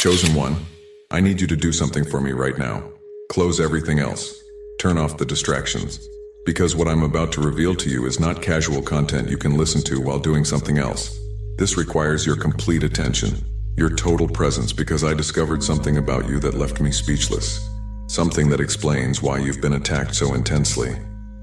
Chosen one, I need you to do something for me right now. Close everything else. Turn off the distractions. Because what I'm about to reveal to you is not casual content you can listen to while doing something else. This requires your complete attention, your total presence, because I discovered something about you that left me speechless. Something that explains why you've been attacked so intensely,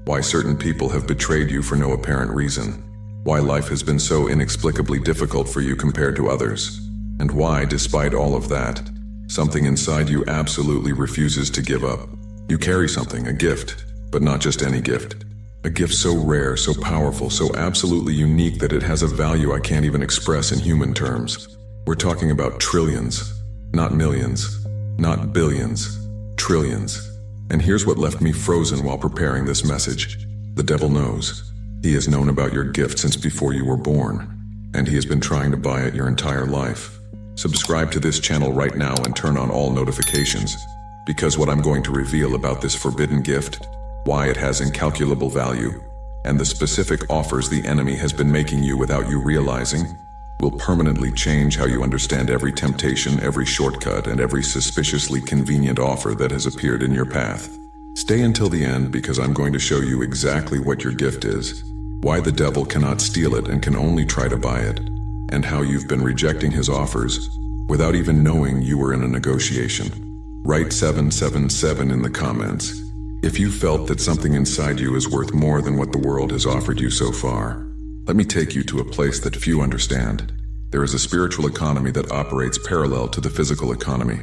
why certain people have betrayed you for no apparent reason, why life has been so inexplicably difficult for you compared to others, and why, despite all of that, something inside you absolutely refuses to give up. You carry something, a gift, but not just any gift. A gift so rare, so powerful, so absolutely unique that it has a value I can't even express in human terms. We're talking about trillions, not millions, not billions, trillions. And here's what left me frozen while preparing this message. The devil knows. He has known about your gift since before you were born, and he has been trying to buy it your entire life. Subscribe to this channel right now and turn on all notifications, because what I'm going to reveal about this forbidden gift, why it has incalculable value, and the specific offers the enemy has been making you without you realizing, will permanently change how you understand every temptation, every shortcut, and every suspiciously convenient offer that has appeared in your path. Stay until the end, because I'm going to show you exactly what your gift is, why the devil cannot steal it and can only try to buy it, and how you've been rejecting his offers without even knowing you were in a negotiation. Write 777 in the comments if you felt that something inside you is worth more than what the world has offered you so far. Let me take you to a place that few understand. There is a spiritual economy that operates parallel to the physical economy.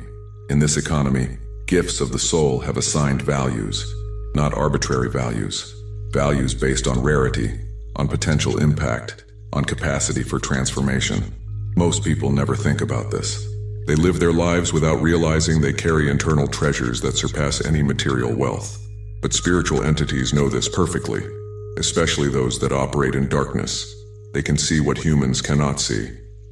In this economy, gifts of the soul have assigned values, not arbitrary values. Values based on rarity, on potential impact, on capacity for transformation. Most people never think about this. They live their lives without realizing they carry internal treasures that surpass any material wealth. But spiritual entities know this perfectly, especially those that operate in darkness. They can see what humans cannot see.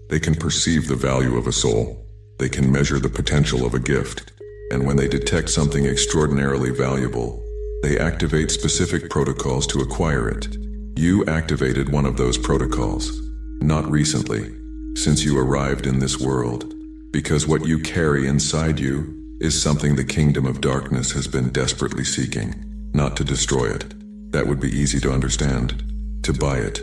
They can perceive the value of a soul. They can measure the potential of a gift. And when they detect something extraordinarily valuable, they activate specific protocols to acquire it. You activated one of those protocols, not recently, since you arrived in this world, because what you carry inside you is something the kingdom of darkness has been desperately seeking, not to destroy it. That would be easy to understand. To buy it,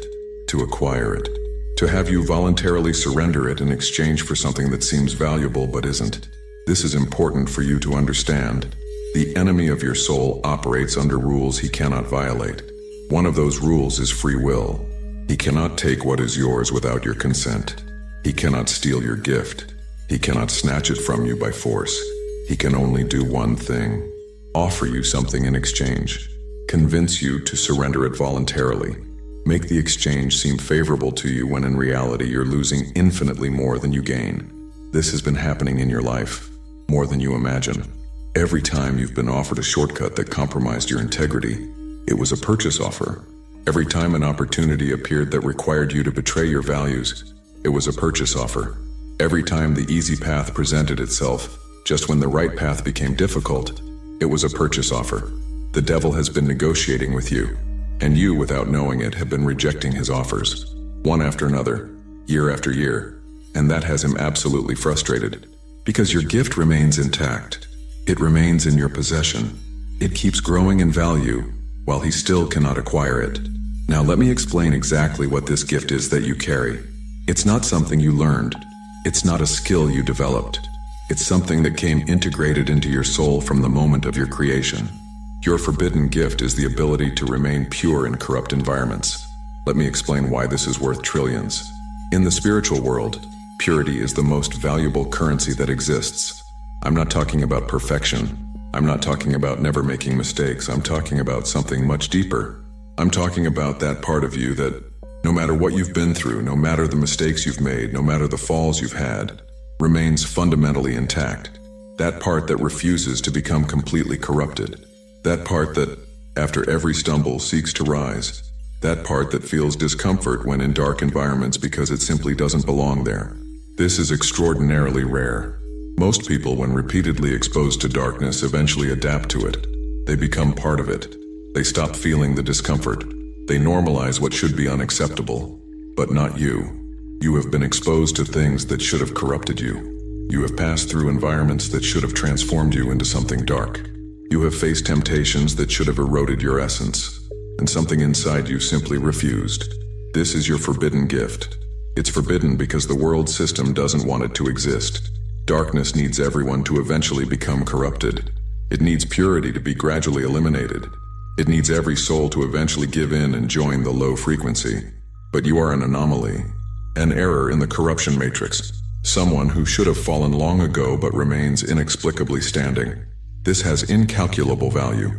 to acquire it, to have you voluntarily surrender it in exchange for something that seems valuable but isn't. This is important for you to understand. The enemy of your soul operates under rules he cannot violate. One of those rules is free will. He cannot take what is yours without your consent. He cannot steal your gift. He cannot snatch it from you by force. He can only do one thing: offer you something in exchange. Convince you to surrender it voluntarily. Make the exchange seem favorable to you when in reality you're losing infinitely more than you gain. This has been happening in your life, more than you imagine. Every time you've been offered a shortcut that compromised your integrity, it was a purchase offer. Every time an opportunity appeared that required you to betray your values, it was a purchase offer. Every time the easy path presented itself, just when the right path became difficult, it was a purchase offer. The devil has been negotiating with you, and you, without knowing it, have been rejecting his offers, one after another, year after year, and that has him absolutely frustrated, because your gift remains intact. It remains in your possession. It keeps growing in value, while he still cannot acquire it. Now let me explain exactly what this gift is that you carry. It's not something you learned. It's not a skill you developed. It's something that came integrated into your soul from the moment of your creation. Your forbidden gift is the ability to remain pure in corrupt environments. Let me explain why this is worth trillions. In the spiritual world, purity is the most valuable currency that exists. I'm not talking about perfection. I'm not talking about never making mistakes. I'm talking about something much deeper. I'm talking about that part of you that, no matter what you've been through, no matter the mistakes you've made, no matter the falls you've had, remains fundamentally intact. That part that refuses to become completely corrupted. That part that, after every stumble, seeks to rise. That part that feels discomfort when in dark environments because it simply doesn't belong there. This is extraordinarily rare. Most people, when repeatedly exposed to darkness, eventually adapt to it. They become part of it. They stop feeling the discomfort. They normalize what should be unacceptable. But not you. You have been exposed to things that should have corrupted you. You have passed through environments that should have transformed you into something dark. You have faced temptations that should have eroded your essence, and something inside you simply refused. This is your forbidden gift. It's forbidden because the world system doesn't want it to exist. Darkness needs everyone to eventually become corrupted. It needs purity to be gradually eliminated. It needs every soul to eventually give in and join the low frequency. But you are an anomaly, an error in the corruption matrix, someone who should have fallen long ago but remains inexplicably standing. This has incalculable value,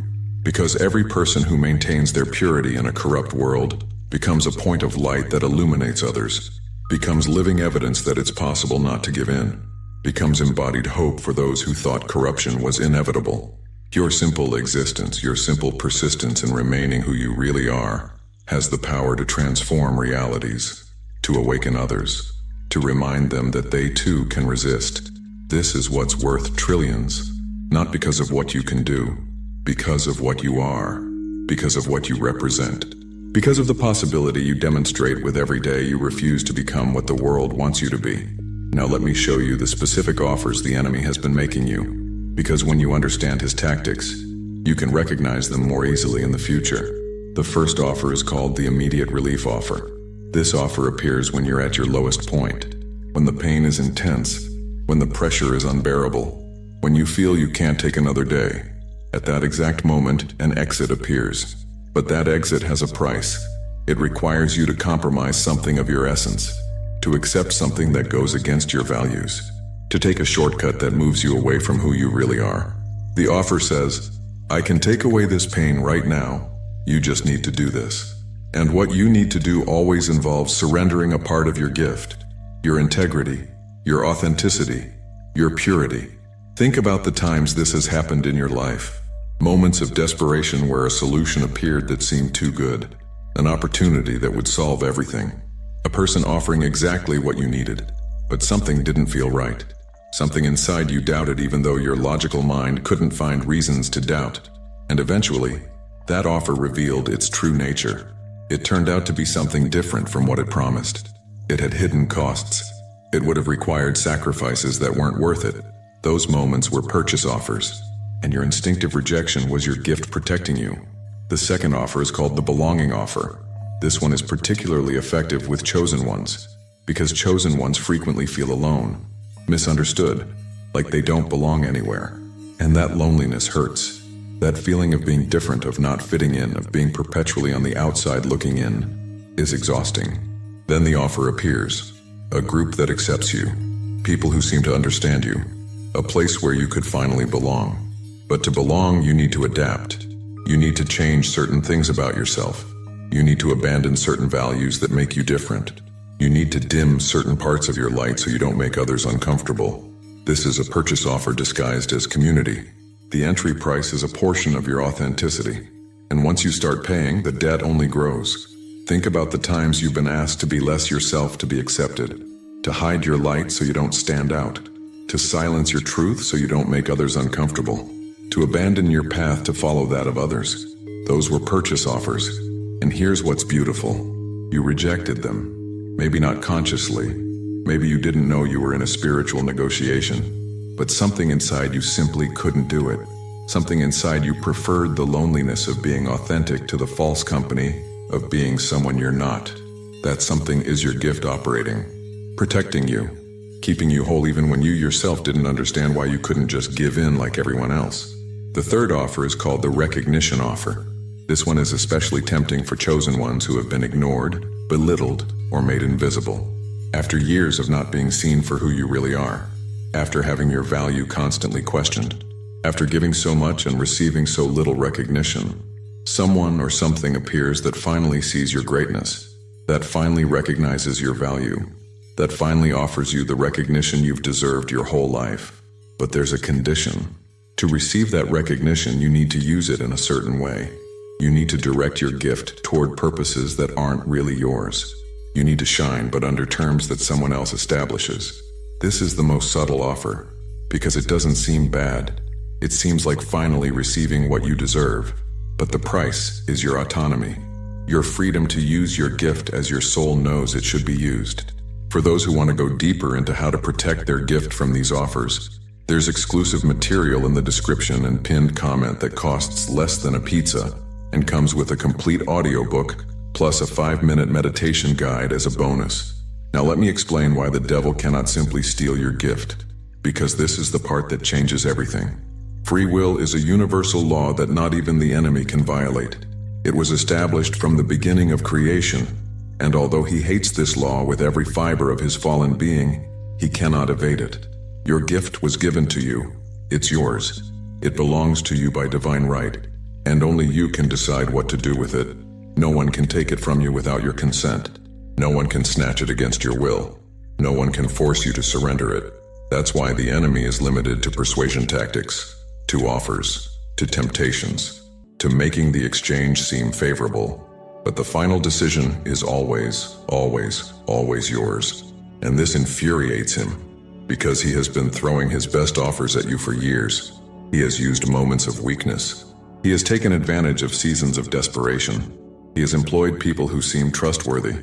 because every person who maintains their purity in a corrupt world becomes a point of light that illuminates others, becomes living evidence that it's possible not to give in, becomes embodied hope for those who thought corruption was inevitable. Your simple existence, your simple persistence in remaining who you really are, has the power to transform realities, to awaken others, to remind them that they too can resist. This is what's worth trillions, not because of what you can do, because of what you are, because of what you represent, because of the possibility you demonstrate with every day you refuse to become what the world wants you to be. Now let me show you the specific offers the enemy has been making you, because when you understand his tactics, you can recognize them more easily in the future. The first offer is called the immediate relief offer. This offer appears when you're at your lowest point, when the pain is intense, when the pressure is unbearable, when you feel you can't take another day. At that exact moment, an exit appears. But that exit has a price. It requires you to compromise something of your essence, to accept something that goes against your values, to take a shortcut that moves you away from who you really are. The offer says, I can take away this pain right now. You just need to do this. And what you need to do always involves surrendering a part of your gift, your integrity, your authenticity, your purity. Think about the times this has happened in your life. Moments of desperation where a solution appeared that seemed too good, an opportunity that would solve everything, a person offering exactly what you needed, but something didn't feel right. Something inside you doubted even though your logical mind couldn't find reasons to doubt. And eventually, that offer revealed its true nature. It turned out to be something different from what it promised. It had hidden costs. It would have required sacrifices that weren't worth it. Those moments were purchase offers, and your instinctive rejection was your gift protecting you. The second offer is called the belonging offer. This one is particularly effective with chosen ones, because chosen ones frequently feel alone, misunderstood, like they don't belong anywhere. And that loneliness hurts. That feeling of being different, of not fitting in, of being perpetually on the outside looking in, is exhausting. Then the offer appears, a group that accepts you, people who seem to understand you, a place where you could finally belong. But to belong, you need to adapt. You need to change certain things about yourself. You need to abandon certain values that make you different. You need to dim certain parts of your light so you don't make others uncomfortable. This is a purchase offer disguised as community. The entry price is a portion of your authenticity. And once you start paying, the debt only grows. Think about the times you've been asked to be less yourself to be accepted, to hide your light so you don't stand out, to silence your truth so you don't make others uncomfortable, to abandon your path to follow that of others. Those were purchase offers. And here's what's beautiful. You rejected them. Maybe not consciously. Maybe you didn't know you were in a spiritual negotiation. But something inside you simply couldn't do it. Something inside you preferred the loneliness of being authentic to the false company of being someone you're not. That something is your gift operating, protecting you, keeping you whole even when you yourself didn't understand why you couldn't just give in like everyone else. The third offer is called the recognition offer. This one is especially tempting for chosen ones who have been ignored, belittled, or made invisible. After years of not being seen for who you really are, after having your value constantly questioned, after giving so much and receiving so little recognition, someone or something appears that finally sees your greatness, that finally recognizes your value, that finally offers you the recognition you've deserved your whole life. But there's a condition. To receive that recognition, you need to use it in a certain way. You need to direct your gift toward purposes that aren't really yours. You need to shine, but under terms that someone else establishes. This is the most subtle offer, because it doesn't seem bad. It seems like finally receiving what you deserve. But the price is your autonomy, your freedom to use your gift as your soul knows it should be used. For those who want to go deeper into how to protect their gift from these offers, there's exclusive material in the description and pinned comment that costs less than a pizza and comes with a complete audiobook plus a 5-minute meditation guide as a bonus. Now let me explain why the devil cannot simply steal your gift, because this is the part that changes everything. Free will is a universal law that not even the enemy can violate. It was established from the beginning of creation, and although he hates this law with every fiber of his fallen being, he cannot evade it. Your gift was given to you. It's yours. It belongs to you by divine right, and only you can decide what to do with it. No one can take it from you without your consent. No one can snatch it against your will. No one can force you to surrender it. That's why the enemy is limited to persuasion tactics, to offers, to temptations, to making the exchange seem favorable. But the final decision is always, always, always yours. And this infuriates him, because he has been throwing his best offers at you for years. He has used moments of weakness. He has taken advantage of seasons of desperation. He has employed people who seem trustworthy.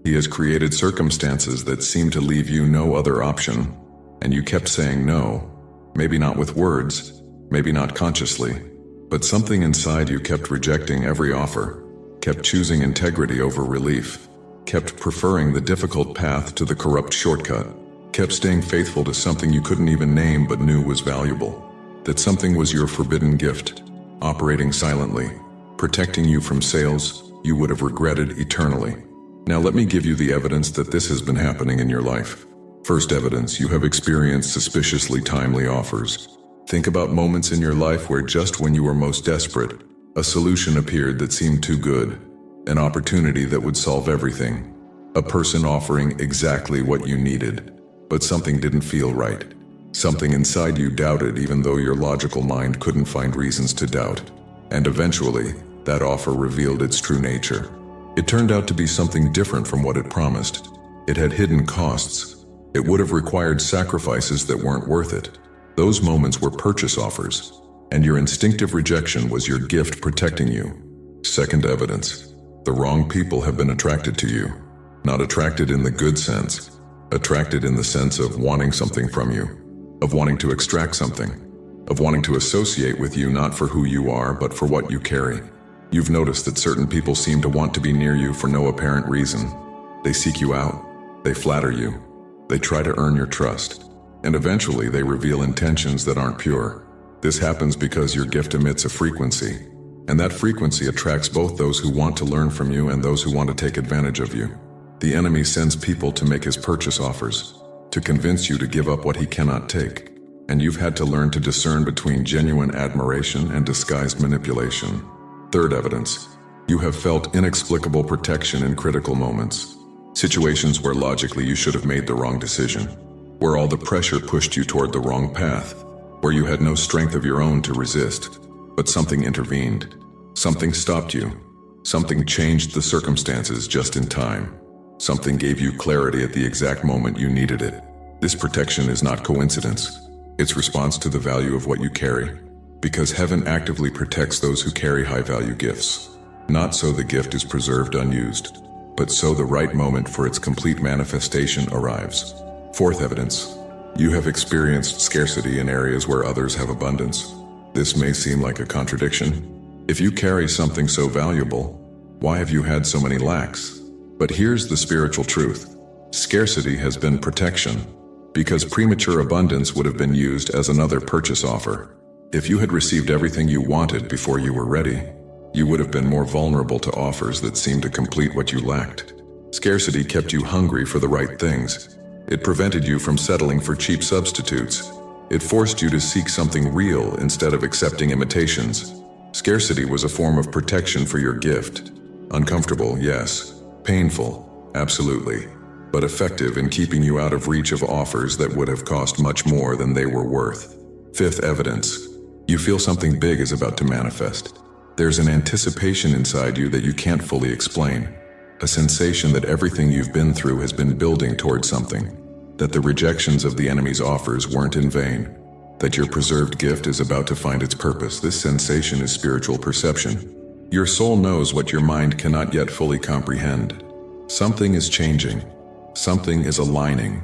He has created circumstances that seem to leave you no other option, and you kept saying no, maybe not with words, maybe not consciously, but something inside you kept rejecting every offer, kept choosing integrity over relief, kept preferring the difficult path to the corrupt shortcut, kept staying faithful to something you couldn't even name but knew was valuable. That something was your forbidden gift, operating silently, protecting you from sales you would have regretted eternally. Now let me give you the evidence that this has been happening in your life. First evidence, you have experienced suspiciously timely offers. Think about moments in your life where just when you were most desperate, a solution appeared that seemed too good, an opportunity that would solve everything, a person offering exactly what you needed, but something didn't feel right. Something inside you doubted even though your logical mind couldn't find reasons to doubt. And eventually, that offer revealed its true nature. It turned out to be something different from what it promised. It had hidden costs. It would have required sacrifices that weren't worth it. Those moments were purchase offers, and your instinctive rejection was your gift protecting you. Second evidence, the wrong people have been attracted to you. Not attracted in the good sense, attracted in the sense of wanting something from you, of wanting to extract something, of wanting to associate with you not for who you are but for what you carry. You've noticed that certain people seem to want to be near you for no apparent reason. They seek you out, they flatter you, they try to earn your trust, and eventually they reveal intentions that aren't pure. This happens because your gift emits a frequency, and that frequency attracts both those who want to learn from you and those who want to take advantage of you. The enemy sends people to make his purchase offers, to convince you to give up what he cannot take, and you've had to learn to discern between genuine admiration and disguised manipulation. Third evidence, you have felt inexplicable protection in critical moments. Situations where logically you should have made the wrong decision, where all the pressure pushed you toward the wrong path, where you had no strength of your own to resist, but something intervened. Something stopped you. Something changed the circumstances just in time. Something gave you clarity at the exact moment you needed it. This protection is not coincidence. It's response to the value of what you carry. Because heaven actively protects those who carry high-value gifts. Not so the gift is preserved unused, but so the right moment for its complete manifestation arrives. Fourth evidence, you have experienced scarcity in areas where others have abundance. This may seem like a contradiction. If you carry something so valuable, why have you had so many lacks? But here's the spiritual truth. Scarcity has been protection, because premature abundance would have been used as another purchase offer. If you had received everything you wanted before you were ready, you would have been more vulnerable to offers that seemed to complete what you lacked. Scarcity kept you hungry for the right things. It prevented you from settling for cheap substitutes. It forced you to seek something real instead of accepting imitations. Scarcity was a form of protection for your gift. Uncomfortable, yes. Painful, absolutely. But effective in keeping you out of reach of offers that would have cost much more than they were worth. Fifth evidence, you feel something big is about to manifest. There's an anticipation inside you that you can't fully explain. A sensation that everything you've been through has been building towards something. That the rejections of the enemy's offers weren't in vain. That your preserved gift is about to find its purpose. This sensation is spiritual perception. Your soul knows what your mind cannot yet fully comprehend. Something is changing. Something is aligning.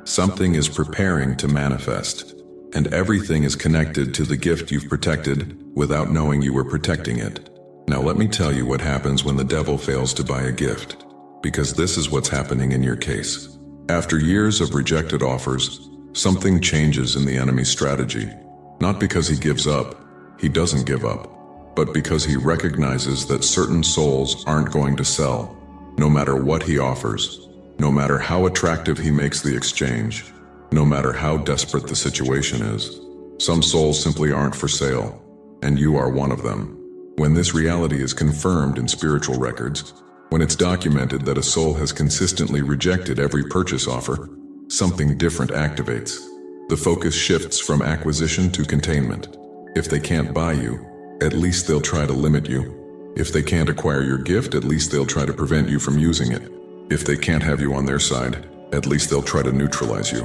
Something is preparing to manifest. And everything is connected to the gift you've protected without knowing you were protecting it. Now let me tell you what happens when the devil fails to buy a gift. Because this is what's happening in your case. After years of rejected offers, something changes in the enemy's strategy. Not because he gives up, he doesn't give up, but because he recognizes that certain souls aren't going to sell, no matter what he offers, no matter how attractive he makes the exchange, no matter how desperate the situation is. Some souls simply aren't for sale, and you are one of them. When this reality is confirmed in spiritual records, when it's documented that a soul has consistently rejected every purchase offer, something different activates. The focus shifts from acquisition to containment. If they can't buy you, at least they'll try to limit you. If they can't acquire your gift, at least they'll try to prevent you from using it. If they can't have you on their side, at least they'll try to neutralize you.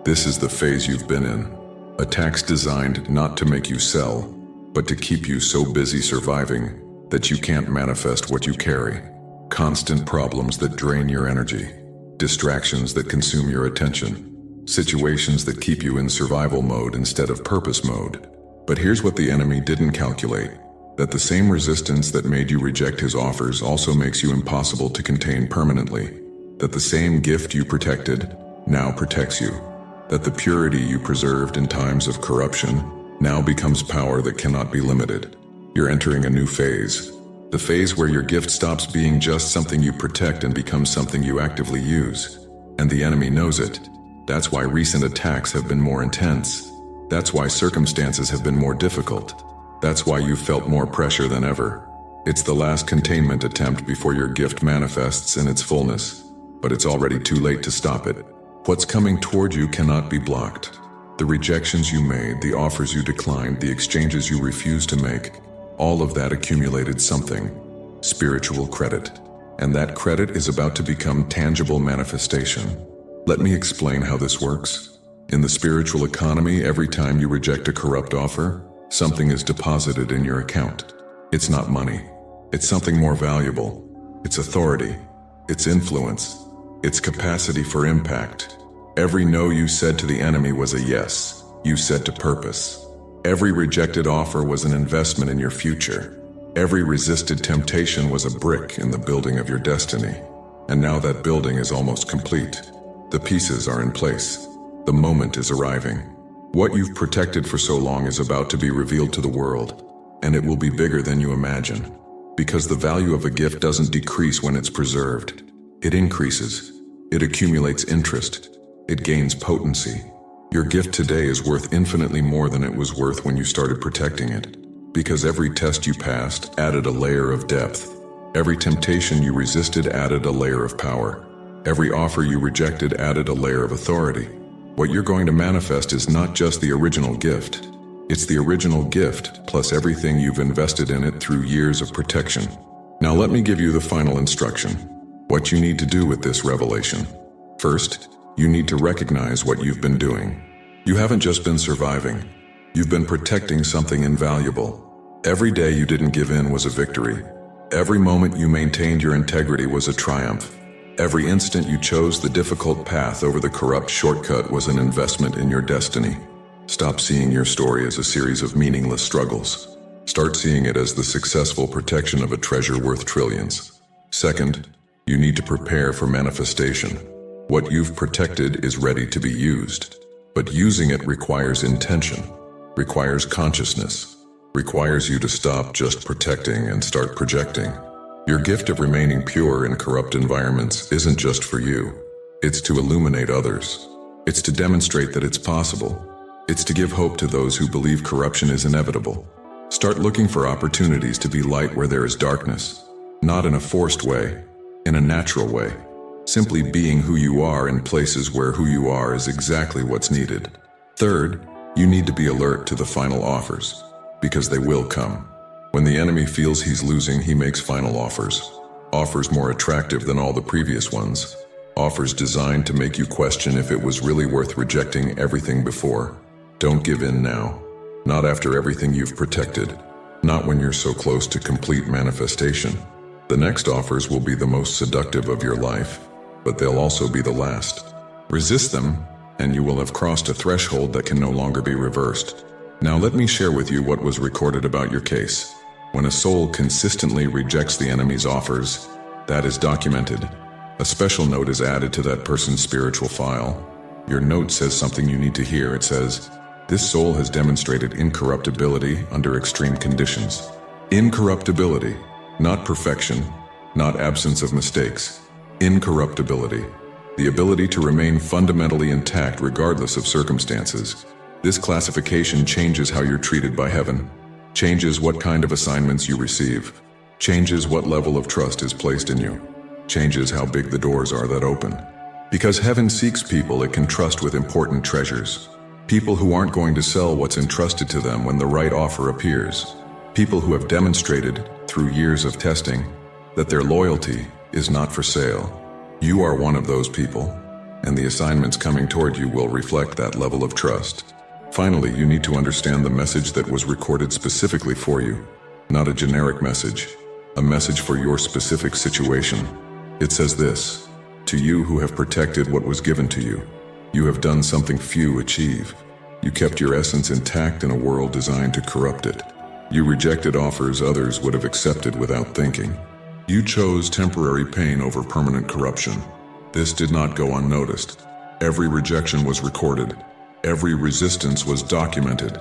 This is the phase you've been in. Attacks designed not to make you sell, but to keep you so busy surviving that you can't manifest what you carry. Constant problems that drain your energy. Distractions that consume your attention. Situations that keep you in survival mode instead of purpose mode. But here's what the enemy didn't calculate. That the same resistance that made you reject his offers also makes you impossible to contain permanently. That the same gift you protected now protects you. That the purity you preserved in times of corruption now becomes power that cannot be limited. You're entering a new phase. The phase where your gift stops being just something you protect and becomes something you actively use. And the enemy knows it. That's why recent attacks have been more intense. That's why circumstances have been more difficult. That's why you've felt more pressure than ever. It's the last containment attempt before your gift manifests in its fullness. But it's already too late to stop it. What's coming toward you cannot be blocked. The rejections you made, the offers you declined, the exchanges you refused to make, all of that accumulated something, spiritual credit. And that credit is about to become tangible manifestation. Let me explain how this works. In the spiritual economy, every time you reject a corrupt offer, something is deposited in your account. It's not money. It's something more valuable. It's authority. It's influence. It's capacity for impact. Every no you said to the enemy was a yes you said to purpose. Every rejected offer was an investment in your future. Every resisted temptation was a brick in the building of your destiny. And now that building is almost complete. The pieces are in place. The moment is arriving. What you've protected for so long is about to be revealed to the world, and it will be bigger than you imagine. Because the value of a gift doesn't decrease when it's preserved. It increases. It accumulates interest. It gains potency. Your gift today is worth infinitely more than it was worth when you started protecting it. Because every test you passed added a layer of depth. Every temptation you resisted added a layer of power. Every offer you rejected added a layer of authority. What you're going to manifest is not just the original gift. It's the original gift plus everything you've invested in it through years of protection. Now let me give you the final instruction. What you need to do with this revelation. First, you need to recognize what you've been doing. You haven't just been surviving. You've been protecting something invaluable. Every day you didn't give in was a victory. Every moment you maintained your integrity was a triumph. Every instant you chose the difficult path over the corrupt shortcut was an investment in your destiny. Stop seeing your story as a series of meaningless struggles. Start seeing it as the successful protection of a treasure worth trillions. Second, you need to prepare for manifestation. What you've protected is ready to be used. But using it requires intention, requires consciousness, requires you to stop just protecting and start projecting. Your gift of remaining pure in corrupt environments isn't just for you. It's to illuminate others. It's to demonstrate that it's possible. It's to give hope to those who believe corruption is inevitable. Start looking for opportunities to be light where there is darkness. Not in a forced way, in a natural way. Simply being who you are in places where who you are is exactly what's needed. Third, you need to be alert to the final offers, because they will come. When the enemy feels he's losing, he makes final offers. Offers more attractive than all the previous ones. Offers designed to make you question if it was really worth rejecting everything before. Don't give in now. Not after everything you've protected. Not when you're so close to complete manifestation. The next offers will be the most seductive of your life. but they'll also be the last. Resist them, and you will have crossed a threshold that can no longer be reversed. Now let me share with you what was recorded about your case. When a soul consistently rejects the enemy's offers, that is documented. A special note is added to that person's spiritual file. Your note says something you need to hear. It says, "This soul has demonstrated incorruptibility under extreme conditions." Incorruptibility, not perfection, not absence of mistakes. Incorruptibility, the ability to remain fundamentally intact regardless of circumstances. This classification changes how you're treated by heaven, changes what kind of assignments you receive, changes what level of trust is placed in you, changes how big the doors are that open. Because heaven seeks people it can trust with important treasures. People who aren't going to sell what's entrusted to them when the right offer appears. People who have demonstrated, through years of testing, that their loyalty is not for sale. You are one of those people, and the assignments coming toward you will reflect that level of trust. Finally, you need to understand the message that was recorded specifically for you, not a generic message, a message for your specific situation. It says this: "To you who have protected what was given to you, you have done something few achieve. You kept your essence intact in a world designed to corrupt it. You rejected offers others would have accepted without thinking. You chose temporary pain over permanent corruption. This did not go unnoticed. Every rejection was recorded. Every resistance was documented.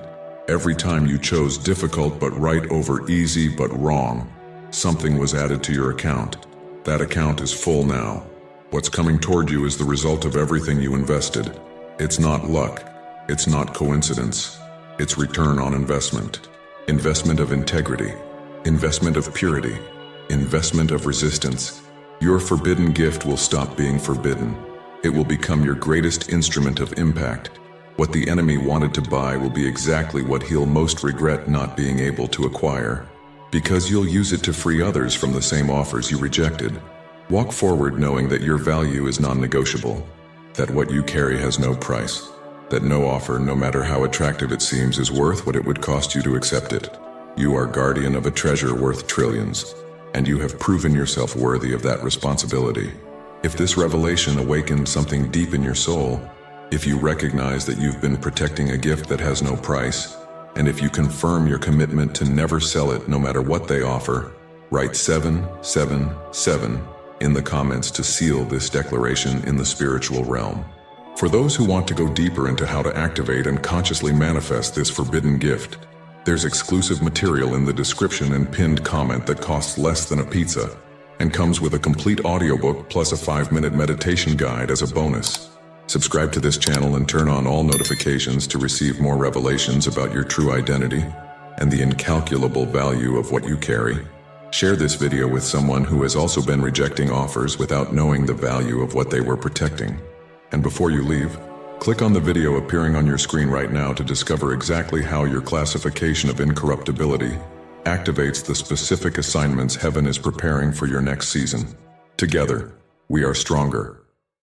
Every time you chose difficult but right over easy but wrong, something was added to your account. That account is full now. What's coming toward you is the result of everything you invested. It's not luck. It's not coincidence. It's return on investment. Investment of integrity. Investment of purity. Investment of resistance. Your forbidden gift will stop being forbidden. It will become your greatest instrument of impact. What the enemy wanted to buy will be exactly what he'll most regret not being able to acquire, because you'll use it to free others from the same offers you rejected. Walk forward knowing that your value is non-negotiable, that what you carry has no price, that no offer, no matter how attractive it seems, is worth what it would cost you to accept it. You are guardian of a treasure worth trillions, and you have proven yourself worthy of that responsibility. If this revelation awakened something deep in your soul, if you recognize that you've been protecting a gift that has no price, and if you confirm your commitment to never sell it no matter what they offer, write 777 in the comments to seal this declaration in the spiritual realm. For those who want to go deeper into how to activate and consciously manifest this forbidden gift, there's exclusive material in the description and pinned comment that costs less than a pizza and comes with a complete audiobook plus a 5-minute meditation guide as a bonus. Subscribe to this channel and turn on all notifications to receive more revelations about your true identity and the incalculable value of what you carry. Share this video with someone who has also been rejecting offers without knowing the value of what they were protecting. And before you leave, click on the video appearing on your screen right now to discover exactly how your classification of incorruptibility activates the specific assignments heaven is preparing for your next season. Together, we are stronger.